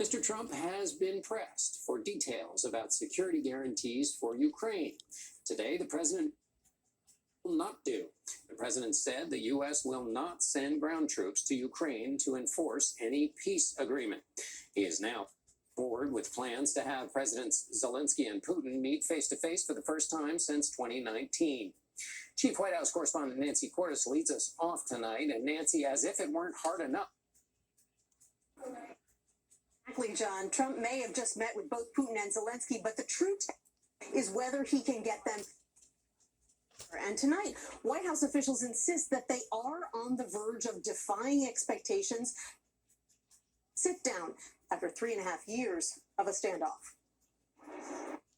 Mr. Trump has been pressed for details about security guarantees for Ukraine. Today, the president will not do. The president said the U.S. will not send ground troops to Ukraine to enforce any peace agreement. He is now forward with plans to have Presidents Zelensky and Putin meet face-to-face for the first time since 2019. Chief White House correspondent Nancy Cordes leads us off tonight. And Nancy, as if it weren't hard enough. Exactly, John. Trump may have just met with both Putin and Zelensky, but the truth is whether he can get them. And tonight, White House officials insist that they are on the verge of defying expectations. Sit down after 3.5 years of a standoff.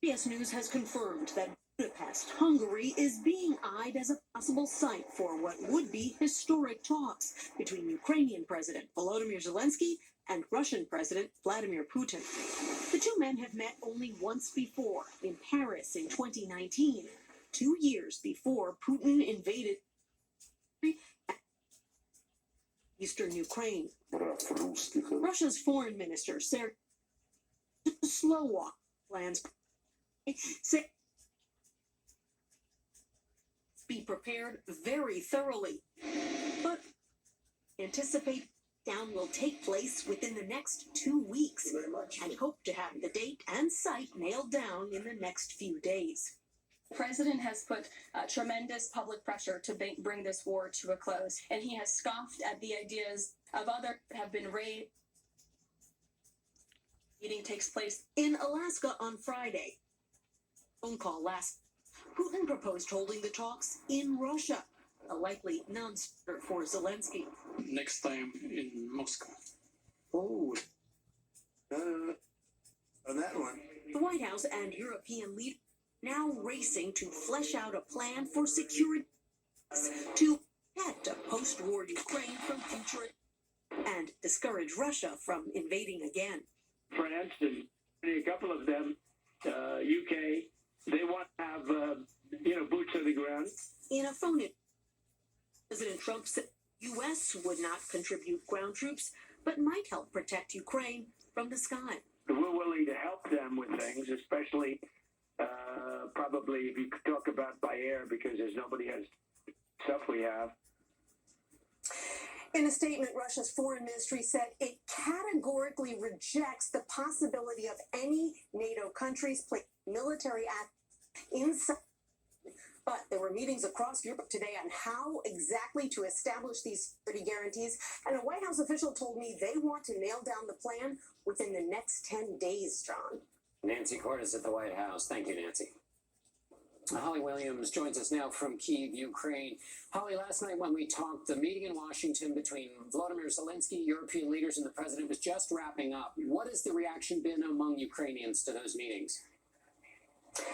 CBS News has confirmed that Budapest, Hungary, is being eyed as a possible site for what would be historic talks between Ukrainian President Volodymyr Zelensky and Russian President Vladimir Putin. The two men have met only once before, in Paris in 2019, 2 years before Putin invaded eastern Ukraine. Russia's foreign minister, Sergei, slow walk plans, say, be prepared very thoroughly, but anticipate down will take place within the next 2 weeks and hope to have the date and site nailed down in the next few days. The president has put tremendous public pressure to bring this war to a close, and he has scoffed at the ideas of others that have been raised. Meeting takes place in Alaska on Friday. Phone call last. Putin proposed holding the talks in Russia, a likely non-starter for Zelensky. Next time in Moscow. Oh, on that one. The White House and European leaders now racing to flesh out a plan for security to protect a post-war Ukraine from future and discourage Russia from invading again. France and a couple of them, UK, they want to have, boots on the ground. In a phone-in, President Trump said the U.S. would not contribute ground troops, but might help protect Ukraine from the sky. We're willing to help them with things, especially probably if you could talk about by air, because there's nobody has stuff we have. In a statement, Russia's foreign ministry said it categorically rejects the possibility of any NATO countries playing military act inside. But there were meetings across Europe today on how exactly to establish these security guarantees. And a White House official told me they want to nail down the plan within the next 10 days, John. Nancy Cordes at the White House. Thank you, Nancy. Holly Williams joins us now from Kyiv, Ukraine. Holly, last night when we talked, the meeting in Washington between Volodymyr Zelensky, European leaders, and the president was just wrapping up. What has the reaction been among Ukrainians to those meetings?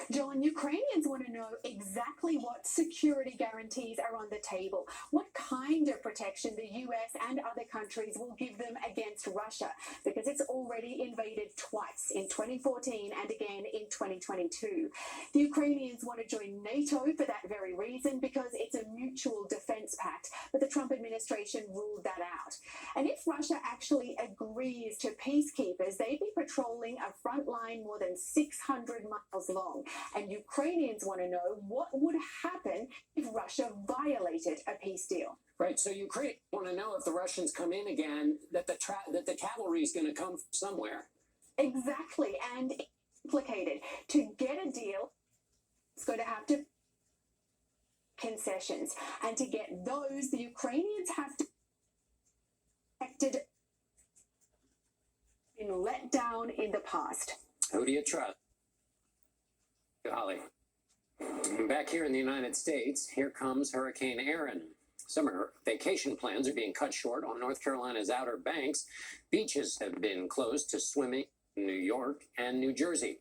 John, Ukrainians want to know exactly what security guarantees are on the table, what kind of protection the US and other countries will give them against Russia, because it's already invaded twice, in 2014 and again in 2022. The Ukrainians want to join NATO for that very reason, because it's a mutual defense pact, but the Trump administration ruled that out. And if Russia actually agrees to peacekeepers, they'd be patrolling a front line more than 600 miles long. And Ukrainians want to know what would happen if Russia violated a peace deal. Right, so Ukraine want to know if the Russians come in again, that the cavalry is going to come from somewhere. Exactly, and it's complicated. To get a deal, it's going to have to concessions, and to get those, the Ukrainians have to be been let down in the past. Who do you trust? Holly. Back here in the United States, here comes Hurricane Erin. Summer vacation plans are being cut short on North Carolina's Outer Banks. Beaches have been closed to swimming in New York and New Jersey.